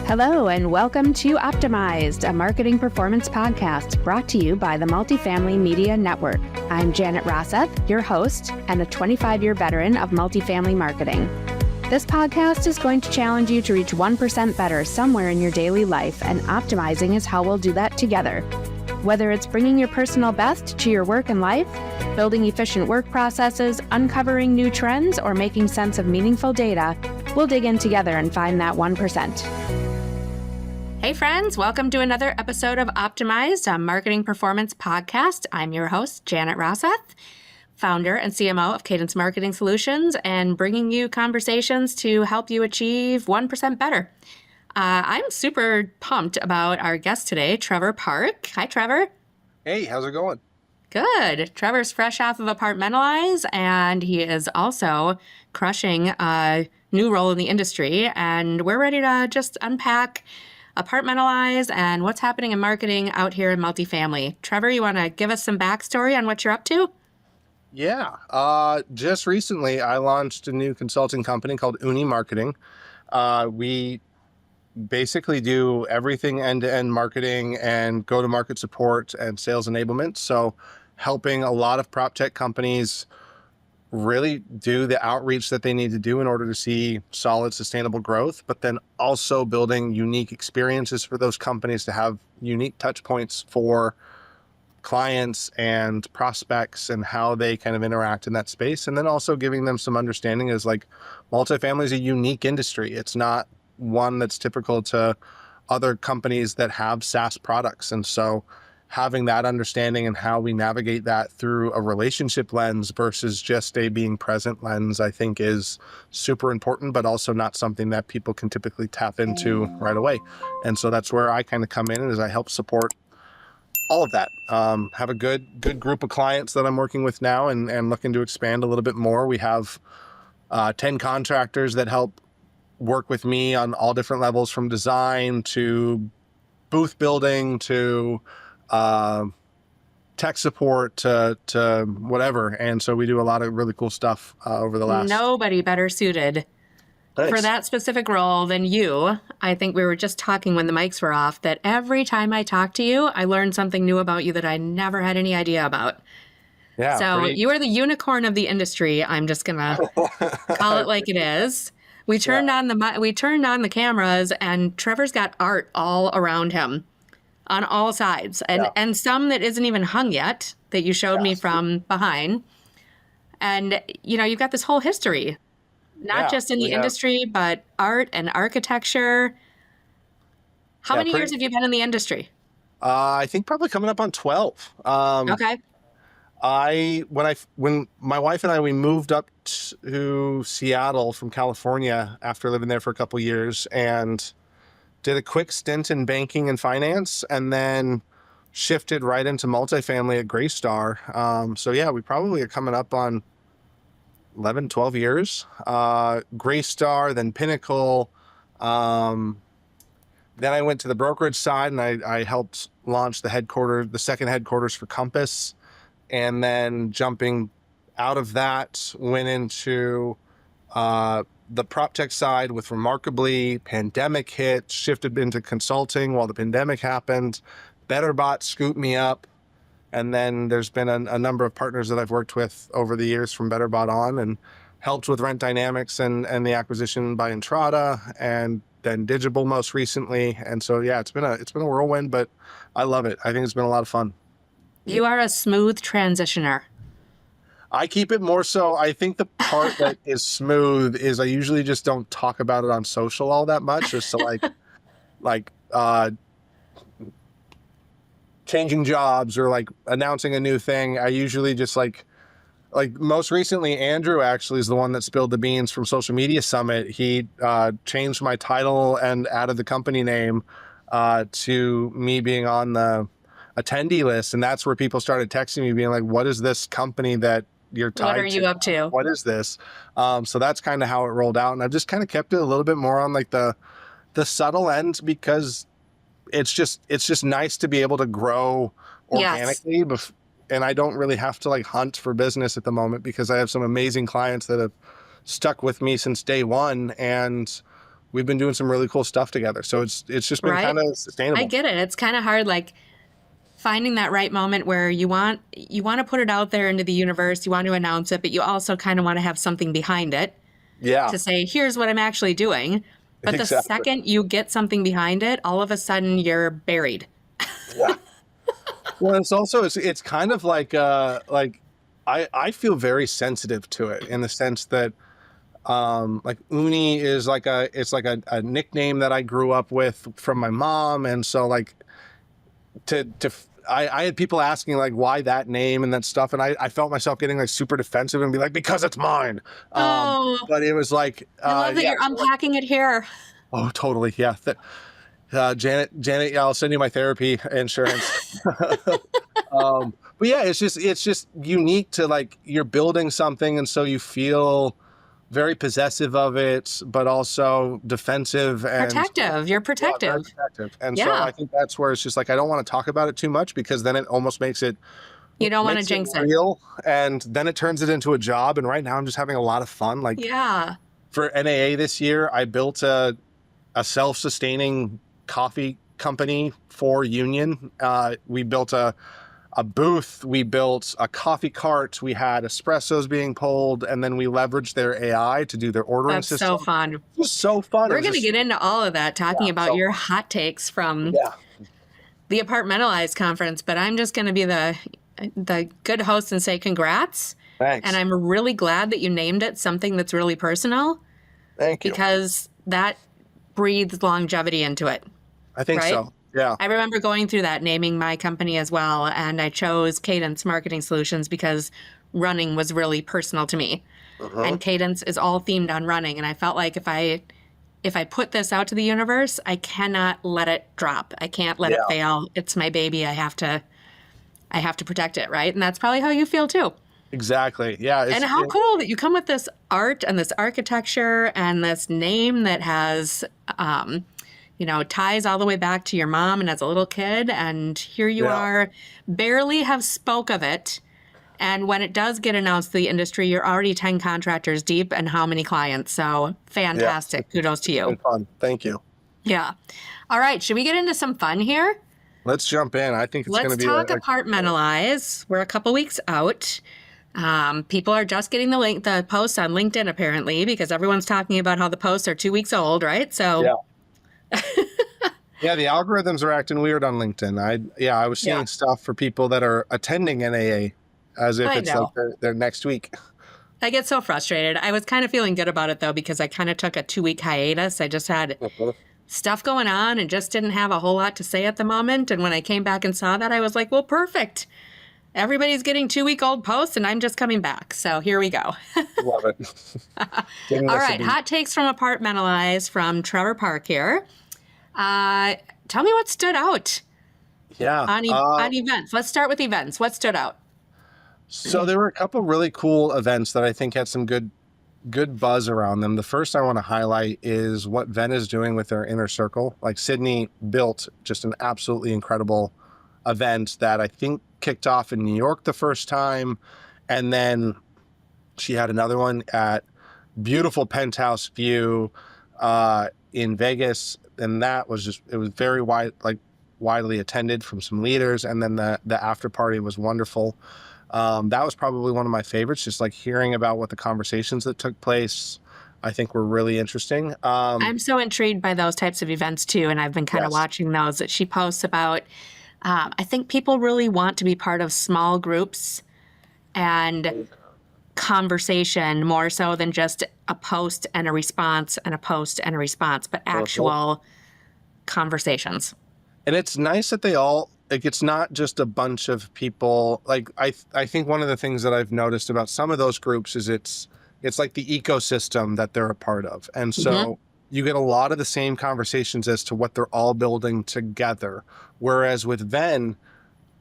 Hello, and welcome to Optimized, a marketing performance podcast brought to you by the Multifamily Media Network. I'm Janet Rosseth, your host, and a 25-year veteran of multifamily marketing. This podcast is going to challenge you to reach 1% better somewhere in your daily life, and optimizing is how we'll do that together. Whether it's bringing your personal best to your work and life, building efficient work processes, uncovering new trends, or making sense of meaningful data, we'll dig in together and find that 1%. Hey friends, welcome to another episode of Optimized, a marketing performance podcast. I'm your host, Janet Rosseth, founder and CMO of Cadence Marketing Solutions, and bringing you conversations to help you achieve 1% better. I'm super pumped about our guest today, Trevor Park. Hi, Trevor. Hey, how's it going? Good. Trevor's fresh off of Apartmentalize, and he is also crushing a new role in the industry. And we're ready to just unpack Apartmentalize and what's happening in marketing out here in multifamily. Trevor, you want to give us some backstory on what you're up to? Yeah. Just recently, I launched a new consulting company called Uni Marketing. We basically do everything end-to-end marketing and go-to-market support and sales enablement. So helping a lot of PropTech companies really do the outreach that they need to do in order to see solid, sustainable growth, but then also building unique experiences for those companies to have unique touch points for clients and prospects and how they kind of interact in that space. And then also giving them some understanding is like multifamily is a unique industry. It's not one that's typical to other companies that have SaaS products. And so having that understanding and how we navigate that through a relationship lens versus just a being present lens, I think is super important, but also not something that people can typically tap into right away. And so that's where I kind of come in, is I help support all of that. Have a good group of clients that I'm working with now and looking to expand a little bit more. We have 10 contractors that help work with me on all different levels, from design to booth building to tech support to whatever. And so we do a lot of really cool stuff over the last... Nobody better suited for that specific role than you. I think we were just talking when the mics were off that every time I talk to you, I learn something new about you that I never had any idea about. Yeah. So you are the unicorn of the industry. I'm just going to call it like it is. We turned on the cameras, and Trevor's got art all around him on all sides, and some that isn't even hung yet that you showed me from behind. And, you know, you've got this whole history, not just in the industry, but art and architecture. How many years have you been in the industry? I think probably coming up on 12. Okay. When my wife and I, we moved up to Seattle from California after living there for a couple of years, and did a quick stint in banking and finance, and then shifted right into multifamily at Greystar. So yeah, we probably are coming up on 11, 12 years. Greystar, then Pinnacle. Then I went to the brokerage side, and I helped launch the second headquarters for Compass. And then jumping out of that, went into the PropTech side with Remarkably. Pandemic hit, shifted into consulting while the pandemic happened. BetterBot scooped me up. And then there's been a number of partners that I've worked with over the years from BetterBot on, and helped with Rent Dynamics and the acquisition by Entrada, and then Digital most recently. And so, yeah, it's been a whirlwind, but I love it. I think it's been a lot of fun. You are a smooth transitioner. I keep it more so. I think the part that is smooth is I usually just don't talk about it on social all that much. Just to like changing jobs or like announcing a new thing. I usually just like most recently, Andrew actually is the one that spilled the beans from Social Media Summit. He changed my title and added the company name to me being on the attendee list. And that's where people started texting me being like, what is this company that you're tied to? What are you up to? What is this? So that's kind of how it rolled out. And I've just kind of kept it a little bit more on like the subtle end, because it's just nice to be able to grow organically. Yes. And I don't really have to like hunt for business at the moment, because I have some amazing clients that have stuck with me since day one. And we've been doing some really cool stuff together. So it's just been Right? kind of sustainable. I get it. It's kind of hard, like finding that right moment where you want to put it out there into the universe, you want to announce it, but you also kind of want to have something behind it Yeah, to say, here's what I'm actually doing. But the exactly. second you get something behind it, all of a sudden you're buried. Yeah. Well, it's also it's kind of like I feel very sensitive to it in the sense that like Uni is like a nickname that I grew up with from my mom, and so like I had people asking like why that name and that stuff, and I felt myself getting like super defensive and be like, because it's mine. Oh, But it was like I love that yeah, you're unpacking it here. oh totally, yeah. Janet, yeah, I'll send you my therapy insurance. But yeah, it's just unique to like you're building something, and so you feel very possessive of it, but also defensive and Protective. You're yeah, very protective. protective. And so Yeah. I think that's where it's just like I don't want to talk about it too much because then it almost makes it You don't want to jinx it. real, and then it turns it into a job. And right now I'm just having a lot of fun. Like Yeah. for NAA this year, I built a self-sustaining coffee company for Union. We built a booth, we built a coffee cart, we had espressos being pulled, and then we leveraged their AI to do their ordering That's system. so fun. It was so fun. We're going to get into all of that, talking about so your fun. hot takes from Yeah. the Apartmentalize conference, but I'm just going to be the good host and say congrats. Thanks. And I'm really glad that you named it something that's really personal. Thank you. Because that breathes longevity into it. I think right? so. Yeah. I remember going through that, naming my company as well, and I chose Cadence Marketing Solutions because running was really personal to me. And Cadence is all themed on running, and I felt like if I put this out to the universe, I cannot let it drop. I can't let it fail. It's my baby. I have to protect it, right? And that's probably how you feel too. Exactly. Yeah. And how cool that you come with this art and this architecture and this name that has, ties all the way back to your mom and as a little kid. And here you are, barely have spoke of it. And when it does get announced to the industry, you're already 10 contractors deep and how many clients? So fantastic. Yeah. Kudos to you. Good fun. Thank you. Yeah. All right. Should we get into some fun here? Let's jump in. I think it's going to be Let's talk Apartmentalize. We're a couple weeks out. People are just getting the posts on LinkedIn apparently because everyone's talking about how the posts are 2 weeks old, right? So yeah. Yeah, the algorithms are acting weird on LinkedIn. I was seeing stuff for people that are attending NAA as if it's like their next week. I get so frustrated. I was kind of feeling good about it though because I kind of took a 2-week hiatus. I just had stuff going on and just didn't have a whole lot to say at the moment. And when I came back and saw that, I was like, well, perfect. Everybody's getting 2-week-old posts and I'm just coming back. So here we go. Love it. All right. Hot takes from Apartmentalize from Trevor Park here. Tell me what stood out on events. Let's start with events. What stood out? So there were a couple really cool events that I think had some good buzz around them. The first I want to highlight is what Venn is doing with their inner circle. Like Sydney built just an absolutely incredible event that I think kicked off in New York the first time. And then she had another one at beautiful penthouse view in Vegas. And that was it was very widely attended from some leaders. And then the after party was wonderful. That was probably one of my favorites, just like hearing about what the conversations that took place, I think were really interesting. I'm so intrigued by those types of events too. And I've been kind of watching those that she posts about. I think people really want to be part of small groups and conversation more so than just a post and a response and a post and a response, but actual conversations. And it's nice that they all, like, it's not just a bunch of people. Like, I think one of the things that I've noticed about some of those groups is it's like the ecosystem that they're a part of. And so you get a lot of the same conversations as to what they're all building together. Whereas with Venn,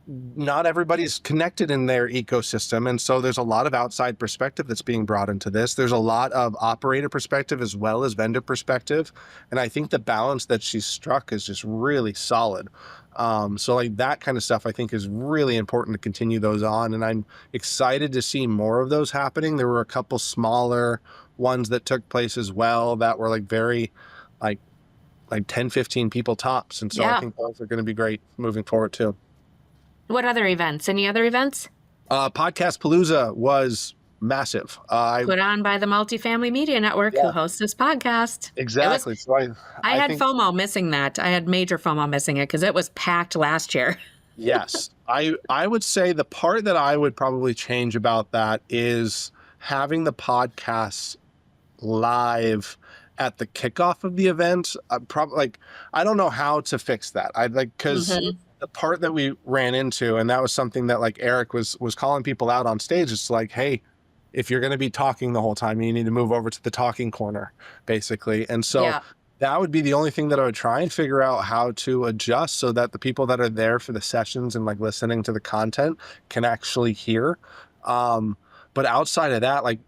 not everybody's connected in their ecosystem. And so there's a lot of outside perspective that's being brought into this. There's a lot of operator perspective as well as vendor perspective. And I think the balance that she's struck is just really solid. So like that kind of stuff, I think is really important to continue those on. And I'm excited to see more of those happening. There were a couple smaller ones that took place as well that were like very like 10, 15 people tops. And so I Yeah. think those are going to be great moving forward too. What other events? Any other events? Podcast Palooza was massive. Put on by the Multifamily Media Network, who Yeah, hosts this podcast. It was. exactly. So I I had think, FOMO missing that. I had major FOMO missing it because it was packed last year. yes, I would say the part that I would probably change about that is having the podcasts live at the kickoff of the event. Probably like, I don't know how to fix that. I like, because Mhm. the part that we ran into, and that was something that like Eric was calling people out on stage. It's like, hey, if you're going to be talking the whole time, you need to move over to the talking corner, basically. And so Yeah. that would be the only thing that I would try and figure out how to adjust so that the people that are there for the sessions and like listening to the content can actually hear. But outside of that, like,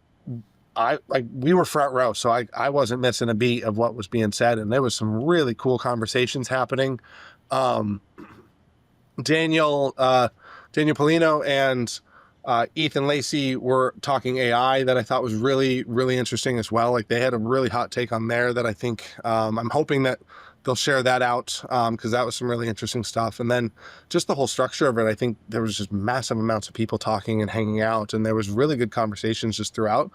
we were front row, so I wasn't missing a beat of what was being said, and there was some really cool conversations happening. Um, Daniel Polino and Ethan Lacey were talking AI that I thought was really, really interesting as well. Like they had a really hot take on there that I think I'm hoping that they'll share that out because that was some really interesting stuff. And then just the whole structure of it, I think there was just massive amounts of people talking and hanging out, and there was really good conversations just throughout.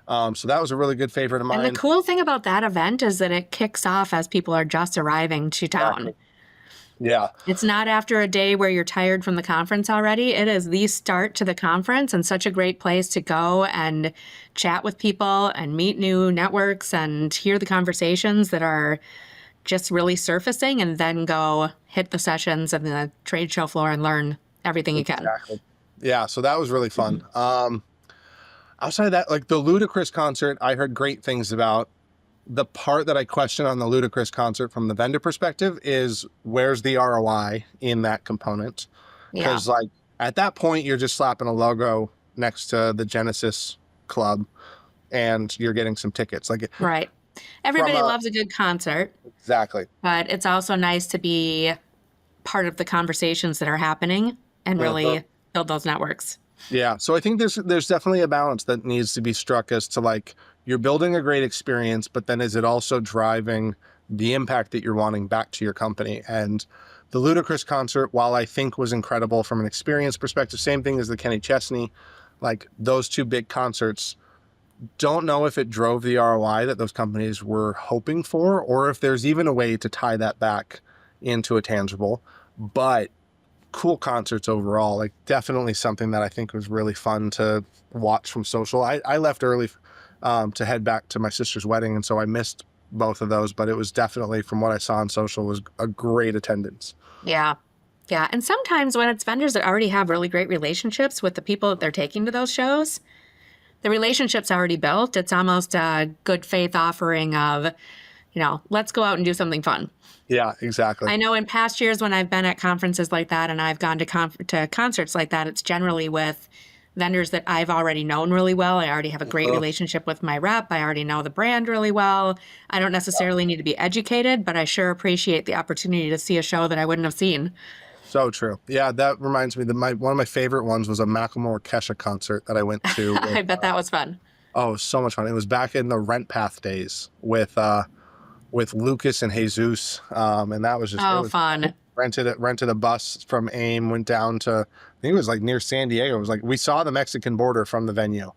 So that was a really good favorite of And the mine. cool thing about that event is that it kicks off as people are just arriving to town. Yeah. It's not after a day where you're tired from the conference already. It is the start to the conference and such a great place to go and chat with people and meet new networks and hear the conversations that are just really surfacing, and then go hit the sessions and the trade show floor and learn everything you can. Exactly. Yeah. So that was really fun. Outside of that, like the Ludacris concert, I heard great things about. The part that I question on the Ludacris concert from the vendor perspective is where's the ROI in that component? Yeah. Because like at that point, you're just slapping a logo next to the Genesis Club and you're getting some tickets. Like Right. Everybody loves a good concert, exactly. but it's also nice to be part of the conversations that are happening and really build those networks. Yeah. So I think there's definitely a balance that needs to be struck as to like, you're building a great experience, but then is it also driving the impact that you're wanting back to your company? And the Ludacris concert, while I think was incredible from an experience perspective, same thing as the Kenny Chesney, like those two big concerts, don't know if it drove the ROI that those companies were hoping for, or if there's even a way to tie that back into a tangible, but cool concerts overall. Like definitely something that I think was really fun to watch from social. I left early to head back to my sister's wedding, and so I missed both of those, but it was definitely, from what I saw on social, was a great attendance. Yeah. Yeah. And sometimes when it's vendors that already have really great relationships with the people that they're taking to those shows, the relationship's already built. It's almost a good faith offering of, let's go out and do something fun. Yeah, exactly. I know in past years when I've been at conferences like that and I've gone to concerts like that, it's generally with vendors that I've already known really well. I already have a great relationship with my rep. I already know the brand really well. I don't necessarily need to be educated, but I sure appreciate the opportunity to see a show that I wouldn't have seen. So true. Yeah, that reminds me that one of my favorite ones was a Macklemore Kesha concert that I went to. I bet that was fun. Oh, it was so much fun. It was back in the Rent Path days with Lucas and Jesus, and that was just fun. Rented a bus from AIM, went down to, I think it was like near San Diego. It was like we saw the Mexican border from the venue.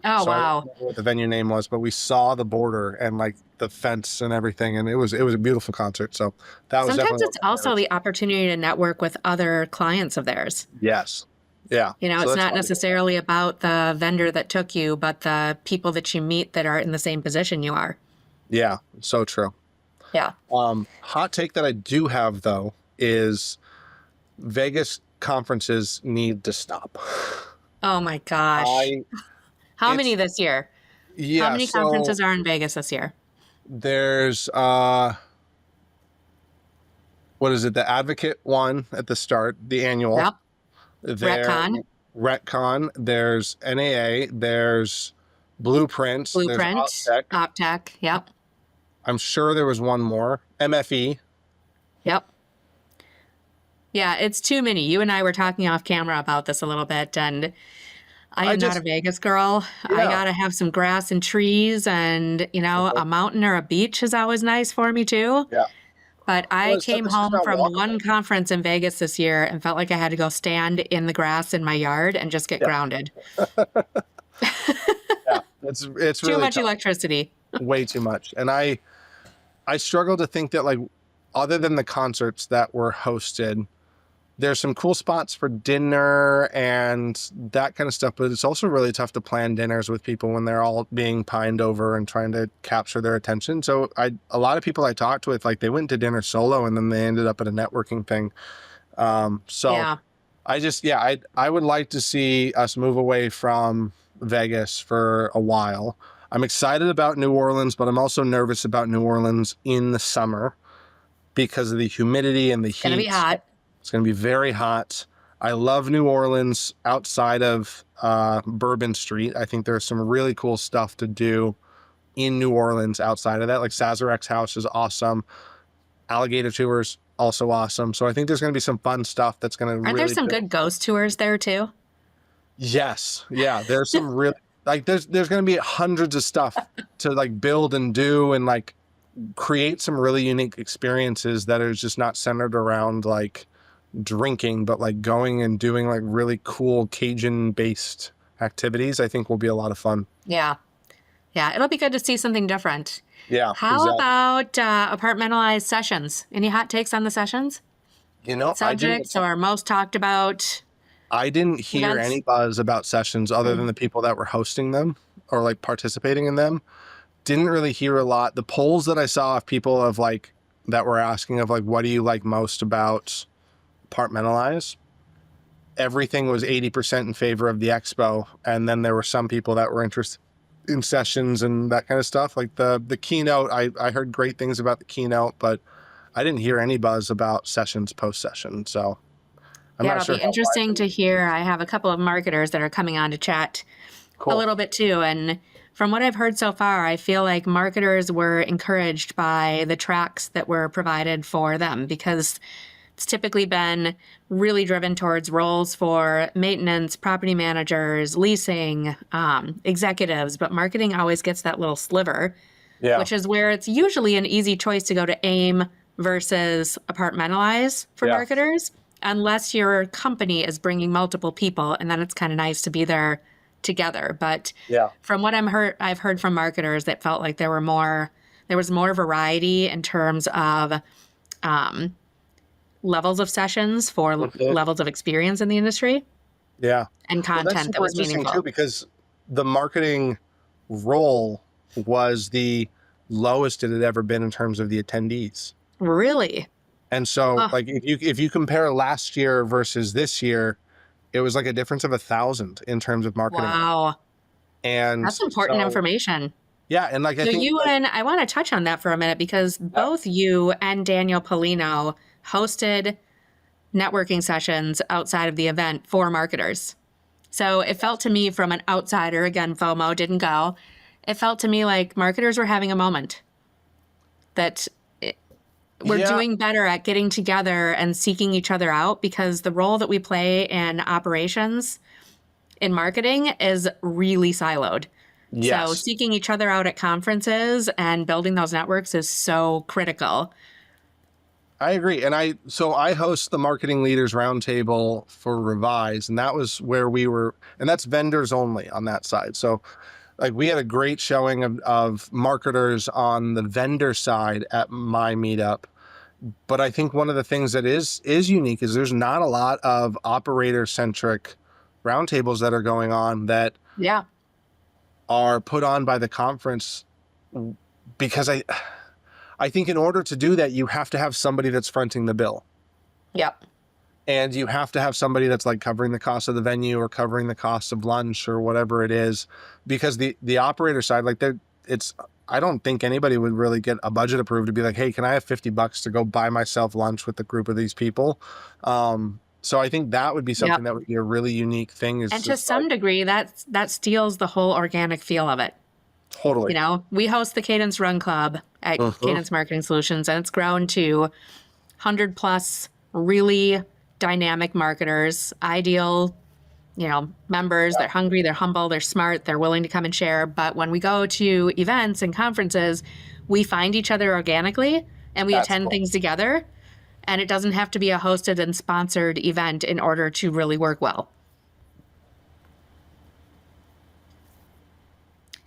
Oh, so wow. I don't know what the venue name was, but we saw the border and like the fence and everything, and it was a beautiful concert. So that was Sometimes definitely it's also the opportunity to network with other clients of theirs. yes. Yeah. It's not necessarily about the vendor that took you, but the people that you meet that are in the same position you are. Yeah, so true. Yeah. Hot take that I do have though is Vegas conferences need to stop. Oh my gosh. How many this year? Yeah. How many conferences are in Vegas this year? There's what is it? The Advocate one at the start, the annual. Yep. Retcon. There's NAA. There's Blueprint. There's OpTech. Yep. I'm sure there was one more. MFE. Yep. Yeah, it's too many. You and I were talking off camera about this a little bit, and I am not a Vegas girl. I Yeah. gotta have some grass and trees, and a mountain or a beach is always nice for me too. Yeah. But Well, I it's came just home about from walkable. one conference in Vegas this year and felt like I had to go stand in the grass in my yard and just get Yeah. grounded. Yeah. It's Too really much tough. electricity. Way too much. And I struggle to think that, like, other than the concerts that were hosted, there's some cool spots for dinner and that kind of stuff, but it's also really tough to plan dinners with people when they're all being pined over and trying to capture their attention. So a lot of people I talked with, like, they went to dinner solo and then they ended up at a networking thing. So Yeah. I would like to see us move away from Vegas for a while. I'm excited about New Orleans, but I'm also nervous about New Orleans in the summer because of the humidity and the heat. It's gonna be hot. It's going to be very hot. I love New Orleans outside of Bourbon Street. I think there's some really cool stuff to do in New Orleans outside of that. Like Sazarek's house is awesome. Alligator Tours, also awesome. So I think there's going to be some fun stuff that's going to Aren't really there some good ghost tours there too? Yes. Yeah. There's some really, like, there's going to be hundreds of stuff to, like, build and do and, like, create some really unique experiences that are just not centered around, like, drinking, but, like, going and doing, like, really cool Cajun based activities. I think will be a lot of fun. Yeah. Yeah. It'll be good to see something different. Yeah. How about Apartmentalize sessions? Any hot takes on the sessions? Subjects or most talked about? I didn't hear events? any buzz about sessions other than the people that were hosting them or, like, participating in them. Didn't really hear a lot. The polls that I saw of people of, like, that were asking of, like, what do you like most about Apartmentalize? Everything was 80% in favor of the expo. And then there were some people that were interested in sessions and that kind of stuff. Like the keynote, I heard great things about the keynote, but I didn't hear any buzz about sessions post-session. So I'm not sure. It'll be interesting to hear. I have a couple of marketers that are coming on to chat a little bit too. And from what I've heard so far, I feel like marketers were encouraged by the tracks that were provided for them because it's typically been really driven towards roles for maintenance, property managers, leasing, executives, but marketing always gets that little sliver, which is where it's usually an easy choice to go to AIM versus Apartmentalize for marketers, unless your company is bringing multiple people, and then it's kind of nice to be there together. But from what I've heard from marketers, that felt like there was more variety in terms of levels of sessions for levels of experience in the industry. Yeah. And content that was meaningful too, because the marketing role was the lowest it had ever been in terms of the attendees. Really? And so like if you compare last year versus this year, it was like a difference of 1,000 in terms of marketing. Wow. And that's important information. Yeah. And like, I want to touch on that for a minute because both you and Daniel Polino hosted networking sessions outside of the event for marketers. So it felt to me from an outsider, again, FOMO, didn't go. It felt to me like marketers were having a moment that we're doing better at getting together and seeking each other out because the role that we play in operations in marketing is really siloed. Yes. So seeking each other out at conferences and building those networks is so critical. I agree. And I host the Marketing Leaders Roundtable for Revise, and that was where we were, and that's vendors only on that side. So like we had a great showing of marketers on the vendor side at my meetup. But I think one of the things that is unique is there's not a lot of operator-centric roundtables that are going on that are put on by the conference, because I think in order to do that, you have to have somebody that's fronting the bill. Yep. And you have to have somebody that's like covering the cost of the venue or covering the cost of lunch or whatever it is, because the operator side, like I don't think anybody would really get a budget approved to be like, hey, can I have $50 to go buy myself lunch with a group of these people? So I think that would be something that would be a really unique thing. And to some degree, that steals the whole organic feel of it. Totally. You know, we host the Cadence Run Club at Cadence Marketing Solutions, and it's grown to 100+ really dynamic marketers, ideal members. They're hungry, they're humble, they're smart, they're willing to come and share. But when we go to events and conferences, we find each other organically and we That's attend cool. things together. And it doesn't have to be a hosted and sponsored event in order to really work well.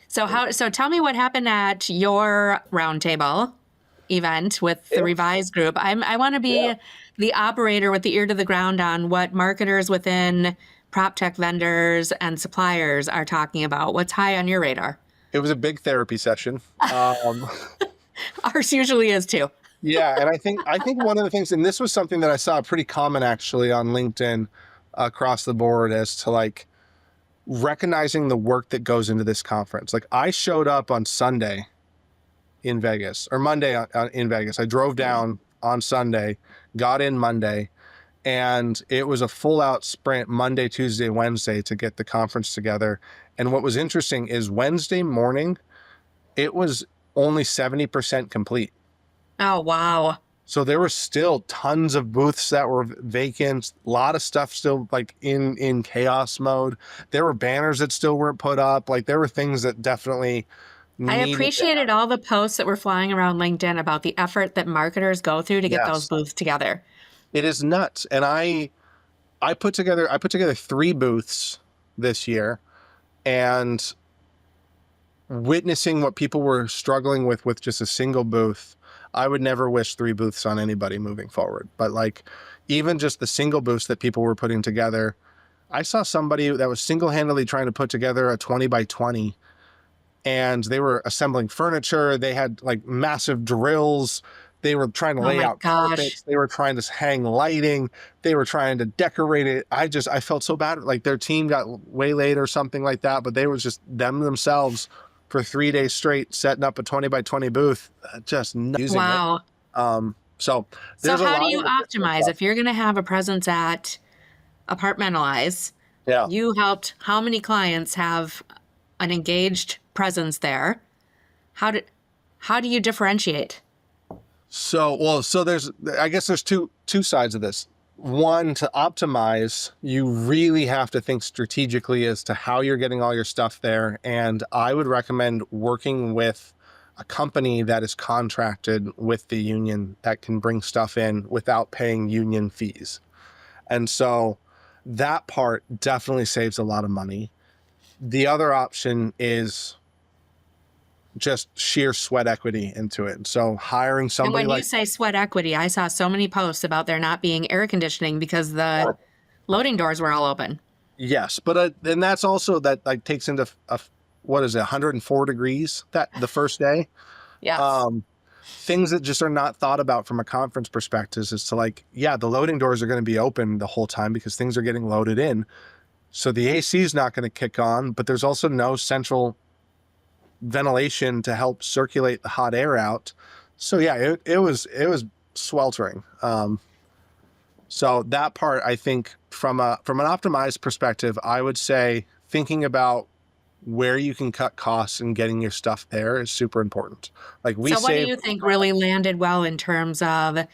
So tell me what happened at your roundtable event with the Revise group. I want to be the operator with the ear to the ground on what marketers within PropTech vendors and suppliers are talking about. What's high on your radar? It was a big therapy session. Ours usually is too. Yeah, and I think one of the things, and this was something that I saw pretty common actually on LinkedIn across the board, as to like recognizing the work that goes into this conference. Like I showed up on Sunday in Vegas, or Monday in Vegas. I drove down on Sunday, got in Monday, and it was a full out sprint Monday, Tuesday, Wednesday to get the conference together. And what was interesting is Wednesday morning, it was only 70% complete. Oh, wow. So there were still tons of booths that were vacant, a lot of stuff still like in chaos mode. There were banners that still weren't put up. Like there were things that definitely I appreciated all the posts that were flying around LinkedIn about the effort that marketers go through to get those booths together. It is nuts. And I put together 3 booths this year, and witnessing what people were struggling with just a single booth. I would never wish 3 booths on anybody moving forward, but like even just the single booths that people were putting together, I saw somebody that was single-handedly trying to put together a 20 by 20, and they were assembling furniture. They had like massive drills. They were trying to lay out carpets. They were trying to hang lighting. They were trying to decorate it. I felt so bad. Like their team got waylaid or something like that, but they were just themselves for 3 days straight, setting up a 20 by 20 booth, just using it. So how do you optimize if you're going to have a presence at Apartmentalize? Yeah. You helped how many clients have an engaged presence there? How do you differentiate? So there's two sides of this. One, to optimize, you really have to think strategically as to how you're getting all your stuff there. And I would recommend working with a company that is contracted with the union that can bring stuff in without paying union fees. And so that part definitely saves a lot of money. The other option is just sheer sweat equity into it. So hiring somebody. And when you say sweat equity, I saw so many posts about there not being air conditioning because the loading doors were all open. Yes, but and that's also that like takes into 104 degrees that the first day. Yes. Things that just are not thought about from a conference perspective is to like, yeah, the loading doors are going to be open the whole time because things are getting loaded in. So the AC is not going to kick on, but there's also no central ventilation to help circulate the hot air out. So yeah, it was sweltering. So that part, I think from an optimized perspective, I would say thinking about where you can cut costs and getting your stuff there is super important. Like so what do you think really landed well in terms of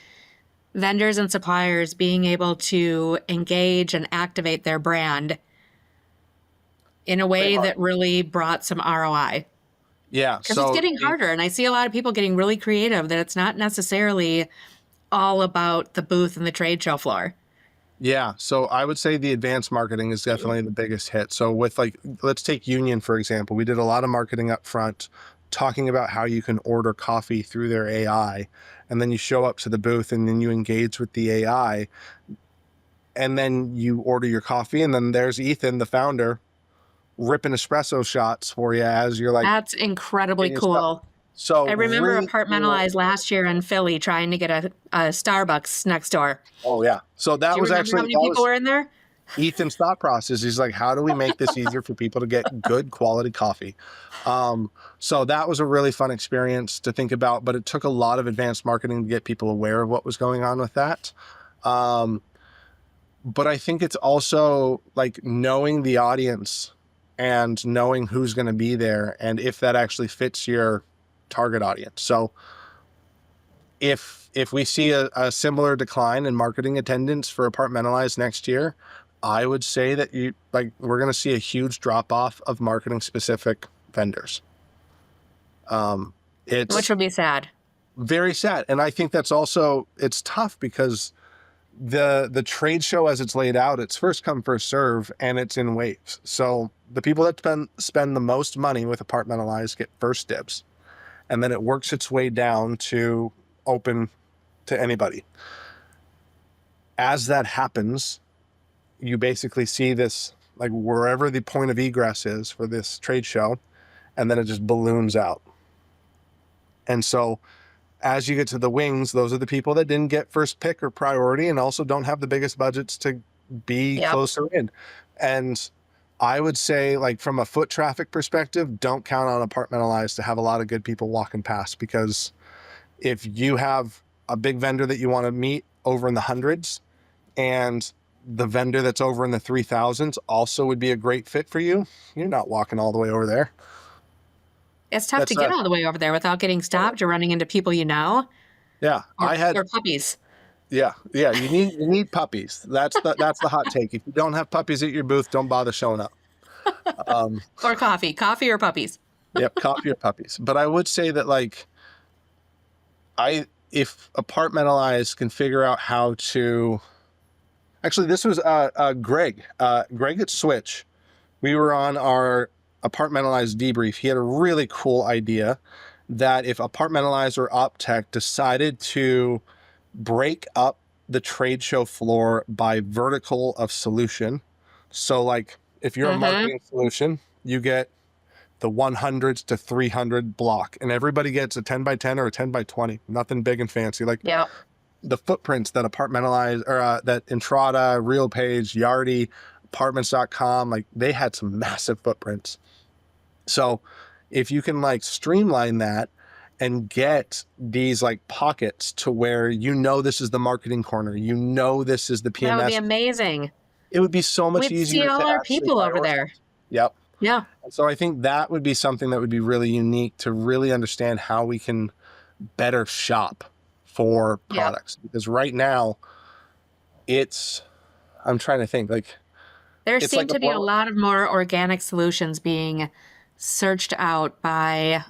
vendors and suppliers being able to engage and activate their brand in a way that really brought some ROI? Yeah. Because it's getting harder. And I see a lot of people getting really creative that it's not necessarily all about the booth and the trade show floor. Yeah. So I would say the advanced marketing is definitely the biggest hit. So with like, let's take Union, for example. We did a lot of marketing up front, talking about how you can order coffee through their AI. And then you show up to the booth and then you engage with the AI. And then you order your coffee. And then there's Ethan, the founder, ripping espresso shots for you as you're like. That's incredibly cool. So I remember really Apartmentalize last year in Philly trying to get a Starbucks next door. Oh yeah. So that was actually how many people were in there? Ethan's thought process. He's like, how do we make this easier for people to get good quality coffee? So that was a really fun experience to think about, but it took a lot of advanced marketing to get people aware of what was going on with that. But I think it's also like knowing the audience and knowing who's going to be there and if that actually fits your target audience. So if we see a similar decline in marketing attendance for Apartmentalize next year, I would say that we're going to see a huge drop off of marketing specific vendors. Which It's would be sad. very sad. And I think that's also, it's tough because the trade show as it's laid out, it's first come, first serve, and it's in waves. So the people that spend the most money with Apartmentalize get first dibs. And then it works its way down to open to anybody. As that happens, you basically see this, like wherever the point of egress is for this trade show, and then it just balloons out. And so as you get to the wings, those are the people that didn't get first pick or priority and also don't have the biggest budgets to be closer in. And I would say, like, from a foot traffic perspective, don't count on Apartmentalize to have a lot of good people walking past, because if you have a big vendor that you want to meet over in the hundreds and the vendor that's over in the 3,000s also would be a great fit for you, you're not walking all the way over there. It's tough to get all the way over there without getting stopped or running into people you know. Yeah, or puppies. Yeah, you need puppies. That's the hot take. If you don't have puppies at your booth, don't bother showing up. Or coffee or puppies. Yep, coffee or puppies. But I would say that, like, if Apartmentalize can figure out how to, actually, this was Greg at Switch. We were on our Apartmentalize debrief. He had a really cool idea that if Apartmentalize or OpTech decided to break up the trade show floor by vertical of solution. So, like, if you're a marketing solution, you get the 100s to 300 block, and everybody gets a 10 by 10 or a 10 by 20. Nothing big and fancy. Like, the footprints that Apartmentalize or that Entrada, RealPage, Yardi, Apartments.com, like, they had some massive footprints. So if you can, like, streamline that and get these, like, pockets to where this is the marketing corner, this is the PMS. That would be amazing. It would be so much easier. We'd see all our people over there. Yep. Yeah. So I think that would be something that would be really unique to really understand how we can better shop for products. Because right now I'm trying to think, like, there seem to be a lot of more organic solutions being searched out by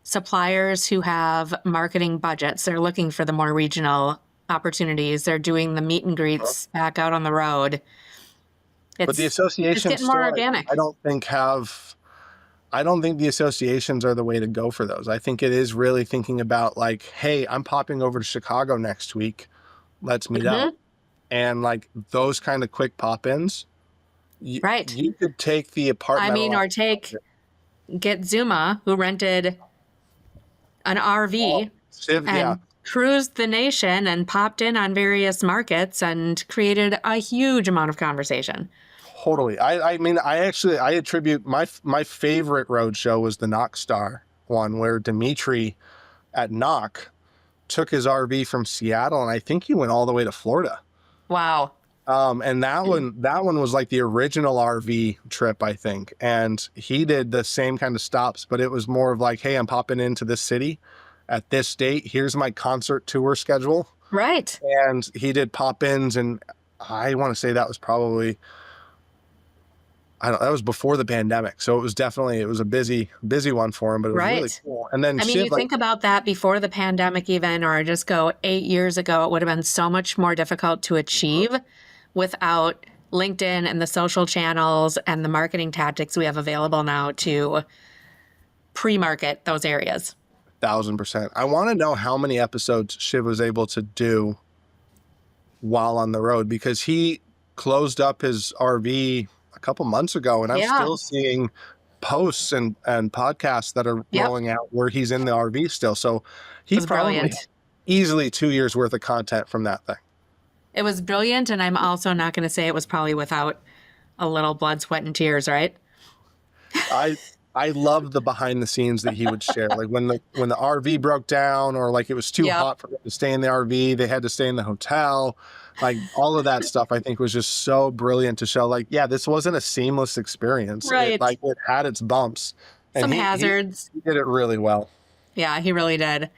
suppliers who have marketing budgets. They're looking for the more regional opportunities. They're doing the meet and greets back out on the road. But the associations, it's getting more organic. I don't think the associations are the way to go for those. I think it is really thinking about, like, hey, I'm popping over to Chicago next week. Let's meet up. And, like, those kind of quick pop-ins. Right. You could take the apartment. Get Zuma, who rented an RV and cruised the nation and popped in on various markets and created a huge amount of conversation. Totally. I mean, I attribute my favorite road show was the Knockstar one, where Dimitri at Knock took his RV from Seattle, and I think he went all the way to Florida. Wow. And that one was like the original RV trip, I think. And he did the same kind of stops, but it was more of like, hey, I'm popping into this city at this date. Here's my concert tour schedule. Right. And he did pop-ins, and I want to say that was probably, that was before the pandemic. So it was a busy one for him, but it was really cool. And then you think about that before the pandemic even, or just go 8 years ago, it would have been so much more difficult to achieve without LinkedIn and the social channels and the marketing tactics we have available now to pre-market those areas. 1,000%. I want to know how many episodes Shiv was able to do while on the road, because he closed up his RV a couple months ago, and I'm still seeing posts and podcasts that are rolling out where he's in the RV still. So he's probably easily 2 years worth of content from that thing. It was brilliant, and I'm also not going to say it was probably without a little blood, sweat, and tears, right? I love the behind the scenes that he would share. Like when the RV broke down, or like it was too hot for them to stay in the RV, they had to stay in the hotel. Like all of that stuff, I think, was just so brilliant to show. Like, yeah, this wasn't a seamless experience. Right. It had its bumps. And some hazards. He did it really well. Yeah, he really did.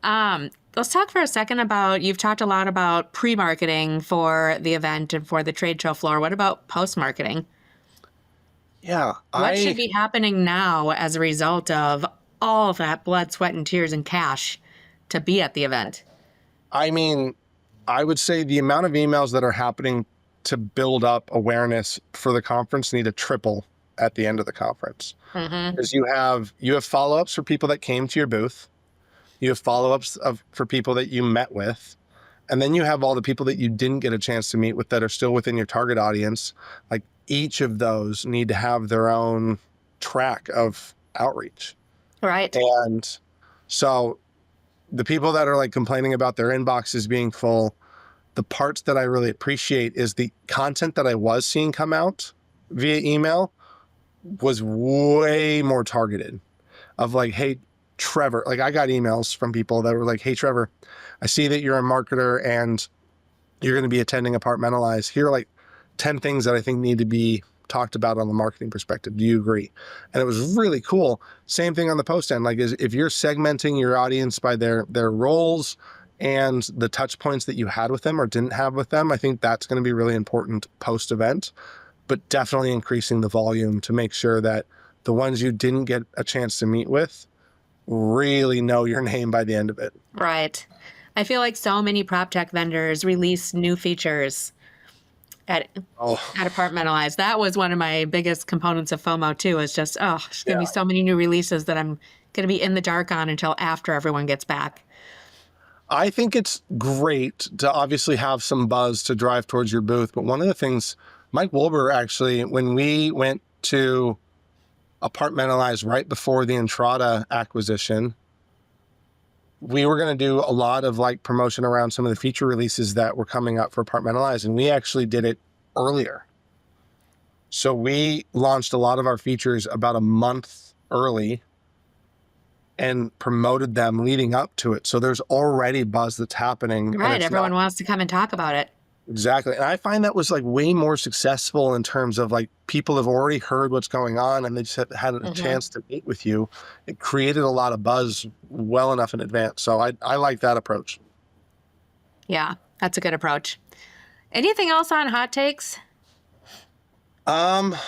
Let's talk for a second about, you've talked a lot about pre-marketing for the event and for the trade show floor. What about post-marketing? Yeah, What should be happening now as a result of all of that blood, sweat, and tears and cash to be at the event? I mean, I would say the amount of emails that are happening to build up awareness for the conference need to triple at the end of the conference. Because you have follow-ups for people that came to your booth. You have follow-ups for people that you met with. And then you have all the people that you didn't get a chance to meet with that are still within your target audience. Like, each of those need to have their own track of outreach. Right. And so the people that are like complaining about their inboxes being full, the parts that I really appreciate is the content that I was seeing come out via email was way more targeted, of like, hey, Trevor, like I got emails from people that were like, hey, Trevor, I see that you're a marketer and you're going to be attending Apartmentalize. Here are like 10 things that I think need to be talked about on the marketing perspective. Do you agree? And it was really cool. Same thing on the post end. Like, if you're segmenting your audience by their roles and the touch points that you had with them or didn't have with them, I think that's going to be really important post event, but definitely increasing the volume to make sure that the ones you didn't get a chance to meet with really know your name by the end of it. Right. I feel like so many PropTech vendors release new features at Apartmentalize. That was one of my biggest components of FOMO too, is just, there's going to be so many new releases that I'm going to be in the dark on until after everyone gets back. I think it's great to obviously have some buzz to drive towards your booth. But one of the things, Mike Wolber actually, when we went to Apartmentalize right before the Entrada acquisition, we were going to do a lot of like promotion around some of the feature releases that were coming up for Apartmentalize, and we actually did it earlier. So we launched a lot of our features about a month early and promoted them leading up to it. So there's already buzz that's happening. Right. Everyone wants to come and talk about it. Exactly. And I find that was like way more successful in terms of like people have already heard what's going on and they just had a chance to meet with you. It created a lot of buzz well enough in advance. So I like that approach. Yeah, that's a good approach. Anything else on hot takes? Let's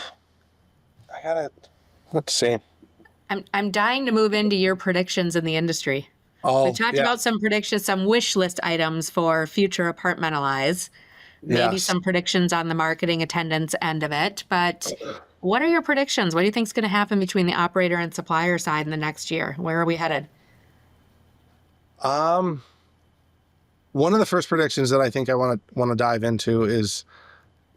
see. I'm dying to move into your predictions in the industry. We talked about some predictions, some wish list items for future Apartmentalize. Maybe some predictions on the marketing attendance end of it. But what are your predictions? What do you think is going to happen between the operator and supplier side in the next year? Where are we headed? One of the first predictions that I think I want to dive into is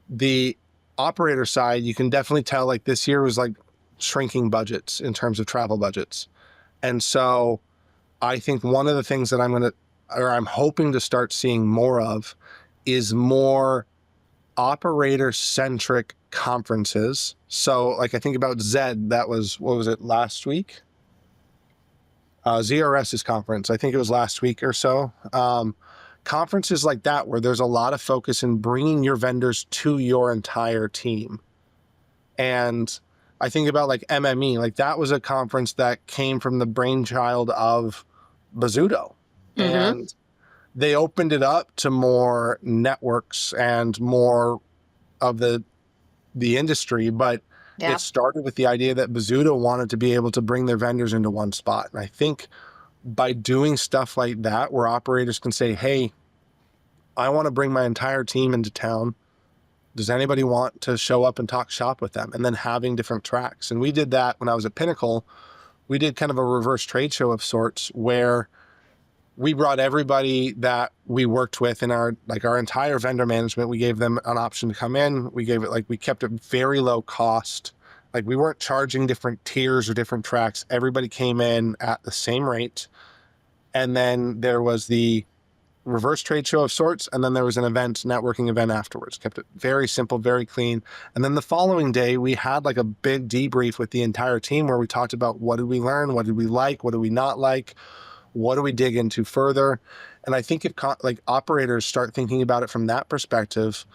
the operator side. You can definitely tell like this year was like shrinking budgets in terms of travel budgets. And so I think one of the things that I'm hoping to start seeing more of is more operator-centric conferences. So like I think about Zed, that was, what was it, last week? ZRS's conference, I think it was last week or so. Conferences like that where there's a lot of focus in bringing your vendors to your entire team. And I think about like MME, like that was a conference that came from the brainchild of Bozzuto. And they opened it up to more networks and more of the industry, but it started with the idea that Bozzuto wanted to be able to bring their vendors into one spot. And I think by doing stuff like that, where operators can say, hey, I want to bring my entire team into town. Does anybody want to show up and talk shop with them? And then having different tracks. And we did that when I was at Pinnacle. We did kind of a reverse trade show of sorts where we brought everybody that we worked with in our entire vendor management. We gave them an option to come in. We kept it very low cost. Like we weren't charging different tiers or different tracks. Everybody came in at the same rate. And then there was the reverse trade show of sorts. And then there was an networking event afterwards. Kept it very simple, very clean. And then the following day, we had like a big debrief with the entire team where we talked about what did we learn? What did we like? What did we not like? What do we dig into further? And I think if operators start thinking about it from that perspective,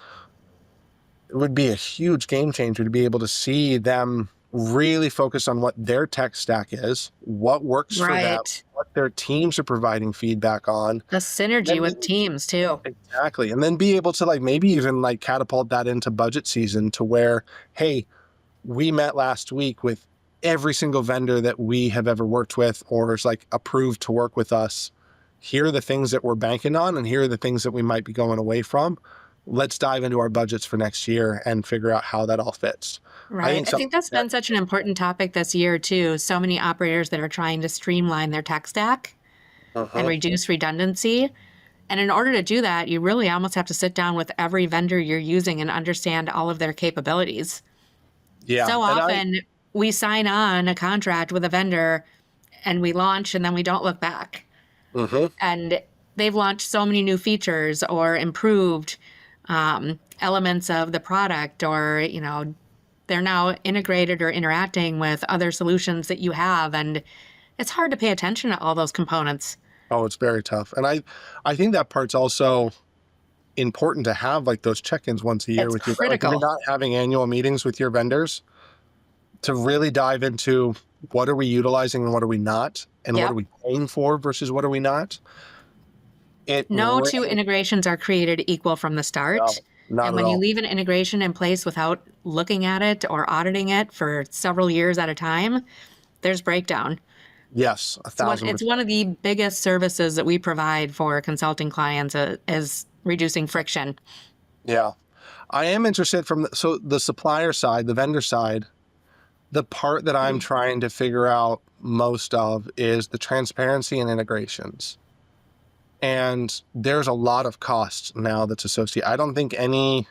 it would be a huge game changer to be able to see them really focus on what their tech stack is, what works for them, what their teams are providing feedback on. The synergy with teams too. Exactly. And then be able to like maybe even like catapult that into budget season to where, hey, we met last week with every single vendor that we have ever worked with or is like approved to work with us. Here are the things that we're banking on and here are the things that we might be going away from. Let's dive into our budgets for next year and figure out how that all fits. Right. I think that's been such an important topic this year too. So many operators that are trying to streamline their tech stack and reduce redundancy. And in order to do that, you really almost have to sit down with every vendor you're using and understand all of their capabilities. Yeah. So often we sign on a contract with a vendor and we launch and then we don't look back. And they've launched so many new features or improved elements of the product, or, you know, they're now integrated or interacting with other solutions that you have. And it's hard to pay attention to all those components. Oh, it's very tough. And I think that part's also important to have like those check-ins once a year It's with your critical. like, if you're not having annual meetings with your vendors to really dive into what are we utilizing and what are we not, and what are we paying for versus what are we not. No two integrations are created equal from the start. Not and at when you all. leave an integration in place without looking at it or auditing it for several years at a time, there's breakdown. Yes, 1,000%. It's one of the biggest services that we provide for consulting clients is reducing friction. Yeah. I am interested from the supplier side, the vendor side, the part that I'm trying to figure out most of is the transparency and integrations. And there's a lot of cost now that's associated. I don't think any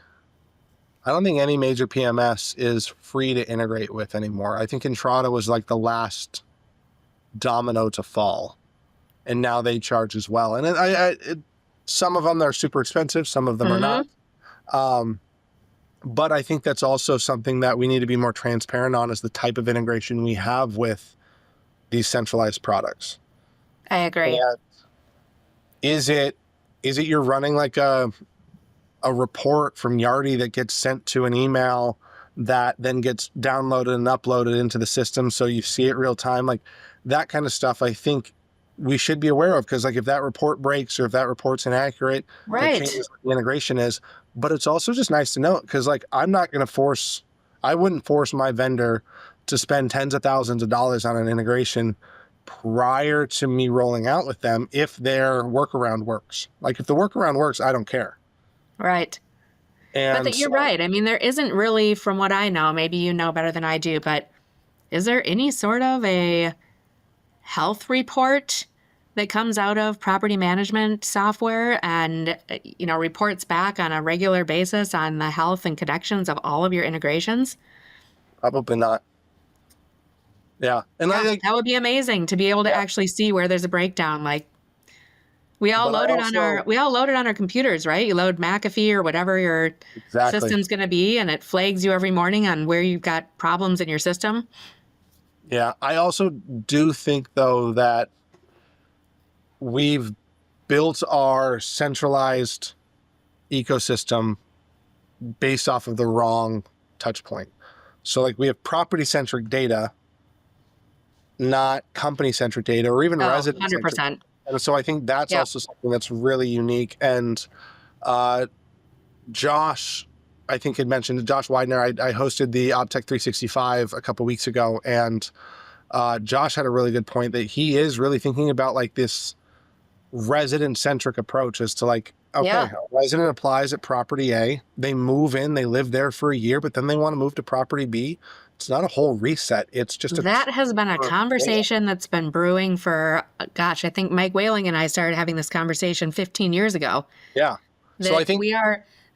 major PMS is free to integrate with anymore. I think Entrata was like the last domino to fall, and now they charge as well. And some of them are super expensive, some of them are not. But I think that's also something that we need to be more transparent on, is the type of integration we have with these centralized products. I agree. And is it you're running like a report from Yardi that gets sent to an email that then gets downloaded and uploaded into the system so you see it real time? Like that kind of stuff I think we should be aware of, because like if that report breaks or if that report's inaccurate, that changes what the integration is. But it's also just nice to know, because like I wouldn't force my vendor to spend tens of thousands of dollars on an integration prior to me rolling out with them if their workaround works. Like if the workaround works, I don't care. Right. And but you're right. I mean, there isn't really, from what I know, maybe you know better than I do, but is there any sort of a health report that comes out of property management software and, you know, reports back on a regular basis on the health and connections of all of your integrations? Probably not. Yeah. And I think that would be amazing to be able to actually see where there's a breakdown. Like we all load it on our computers, right? You load McAfee or whatever your system's going to be, and it flags you every morning on where you've got problems in your system. Yeah. I also do think though that we've built our centralized ecosystem based off of the wrong touch point. So like we have property-centric data, not company-centric data or even resident-centric. 100%. And so I think that's also something that's really unique. And Josh, I think had mentioned, Josh Widener, I hosted the PropTech 365 a couple weeks ago, and Josh had a really good point that he is really thinking about like this resident-centric approach as to like, okay, a resident applies at property A, they move in, they live there for a year, but then they want to move to property B. It's not a whole reset. It's just that has been a conversation that's been brewing for, gosh, I think Mike Whaling and I started having this conversation 15 years ago. Yeah. So I think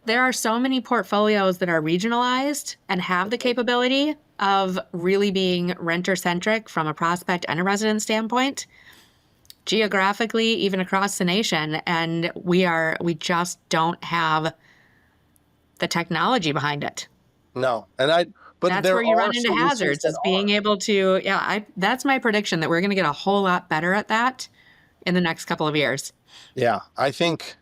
there are so many portfolios that are regionalized and have the capability of really being renter-centric from a prospect and a resident standpoint, geographically, even across the nation. And we just don't have the technology behind it. No. And but that's where you run into hazards, is being able to, that's my prediction, that we're going to get a whole lot better at that in the next couple of years. Yeah. I think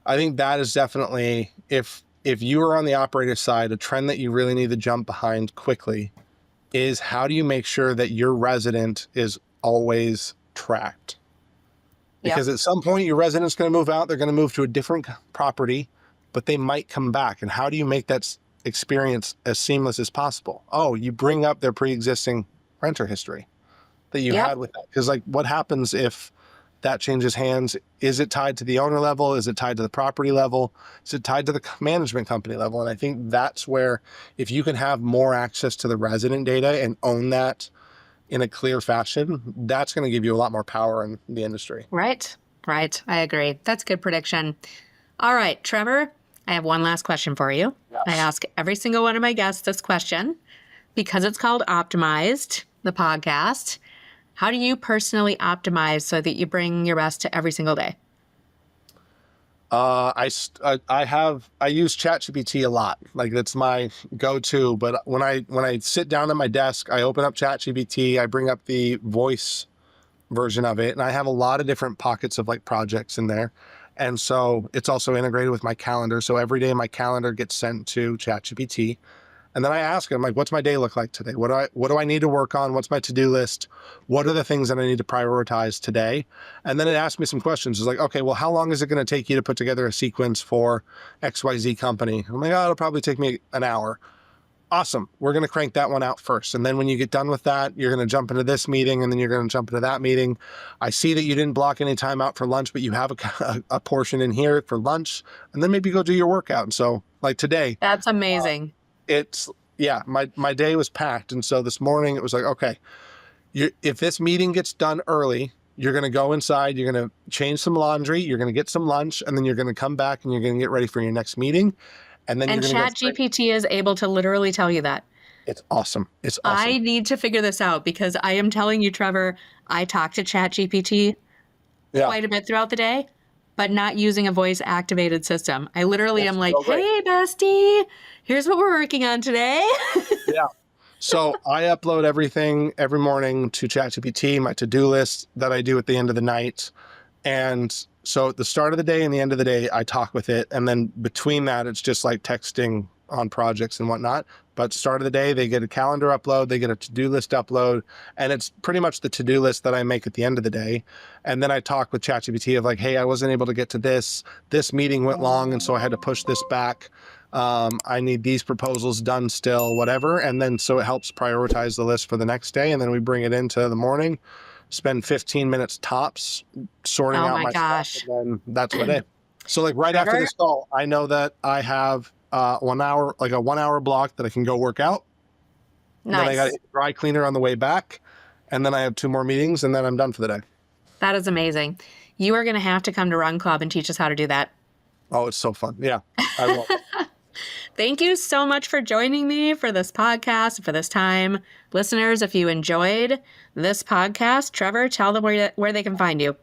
that is definitely, if you are on the operator side, a trend that you really need to jump behind quickly is how do you make sure that your resident is always tracked. Because at some point your resident's going to move out, they're going to move to a different property, but they might come back. And how do you make that experience as seamless as possible? Oh, you bring up their pre-existing renter history that you had with that. Because like, what happens if that changes hands? Is it tied to the owner level? Is it tied to the property level? Is it tied to the management company level? And I think that's where, if you can have more access to the resident data and own that in a clear fashion, that's going to give you a lot more power in the industry. Right. I agree. That's a good prediction. All right, Trevor, I have one last question for you. Yes. I ask every single one of my guests this question because it's called Optimized, the podcast. How do you personally optimize so that you bring your best to every single day? I use ChatGPT a lot. Like, that's my go-to. But when I sit down at my desk, I open up ChatGPT, I bring up the voice version of it, and I have a lot of different pockets of like projects in there. And so it's also integrated with my calendar. So every day my calendar gets sent to ChatGPT. And then I ask him, like, what's my day look like today? What do I need to work on? What's my to-do list? What are the things that I need to prioritize today? And then it asks me some questions. It's like, okay, well, how long is it going to take you to put together a sequence for XYZ company? I'm like, oh, it'll probably take me an hour. Awesome. We're going to crank that one out first. And then when you get done with that, you're going to jump into this meeting, and then you're going to jump into that meeting. I see that you didn't block any time out for lunch, but you have a portion in here for lunch, and then maybe go do your workout. And so like today. That's amazing. My day was packed. And so this morning it was like, okay, if this meeting gets done early, you're going to go inside, you're going to change some laundry, you're going to get some lunch, and then you're going to come back and you're going to get ready for your next meeting. And then ChatGPT is able to literally tell you that. It's awesome. It's awesome. I need to figure this out because I am telling you, Trevor, I talk to ChatGPT quite a bit throughout the day, but not using a voice activated system. I literally am like, hey, bestie, here's what we're working on today. Yeah. So I upload everything every morning to ChatGPT, my to-do list that I do at the end of the night. And so at the start of the day and the end of the day, I talk with it. And then between that, it's just like texting on projects and whatnot. But start of the day, they get a calendar upload, they get a to-do list upload, and it's pretty much the to-do list that I make at the end of the day. And then I talk with ChatGPT of like, hey, I wasn't able to get to this meeting went long, and so I had to push this back. I need these proposals done still, whatever. And then so it helps prioritize the list for the next day. And then we bring it into the morning, spend 15 minutes tops sorting out my stuff, and then that's my day. So like right after this call, I know that I have 1 hour, like a 1 hour block that I can go work out. Nice. Then I got a dry cleaner on the way back. And then I have 2 more meetings, and then I'm done for the day. That is amazing. You are going to have to come to Run Club and teach us how to do that. Oh, it's so fun. Yeah, I will. Thank you so much for joining me for this podcast, for this time. Listeners, if you enjoyed this podcast, Trevor, tell them where they can find you.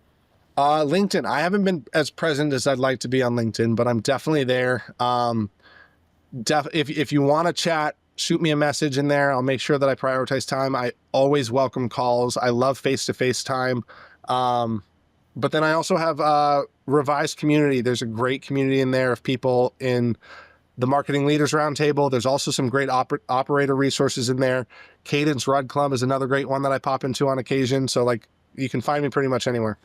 LinkedIn. I haven't been as present as I'd like to be on LinkedIn, but I'm definitely there. If you want to chat, shoot me a message in there. I'll make sure that I prioritize time. I always welcome calls. I love face-to-face time. But then I also have Revised Community. There's a great community in there of people in the Marketing Leaders Roundtable. There's also some great operator resources in there. Cadence Rud Club is another great one that I pop into on occasion. So like, you can find me pretty much anywhere.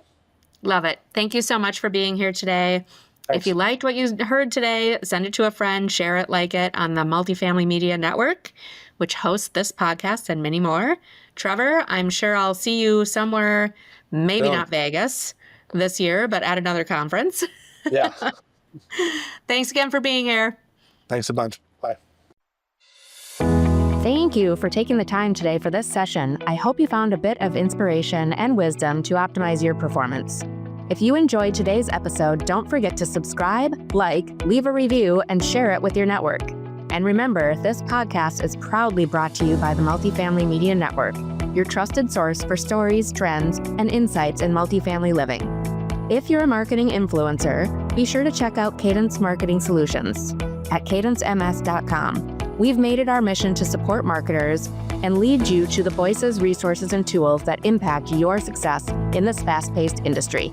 Love it. Thank you so much for being here today. Thanks. If you liked what you heard today, send it to a friend, share it, like it on the Multifamily Media Network, which hosts this podcast and many more. Trevor, I'm sure I'll see you somewhere, maybe not Vegas this year, but at another conference. Yeah. Thanks again for being here. Thanks a bunch. Bye. Thank you for taking the time today for this session. I hope you found a bit of inspiration and wisdom to optimize your performance. If you enjoyed today's episode, don't forget to subscribe, like, leave a review, and share it with your network. And remember, this podcast is proudly brought to you by the Multifamily Media Network, your trusted source for stories, trends, and insights in multifamily living. If you're a marketing influencer, be sure to check out Cadence Marketing Solutions at cadencems.com. We've made it our mission to support marketers and lead you to the voices, resources, and tools that impact your success in this fast-paced industry.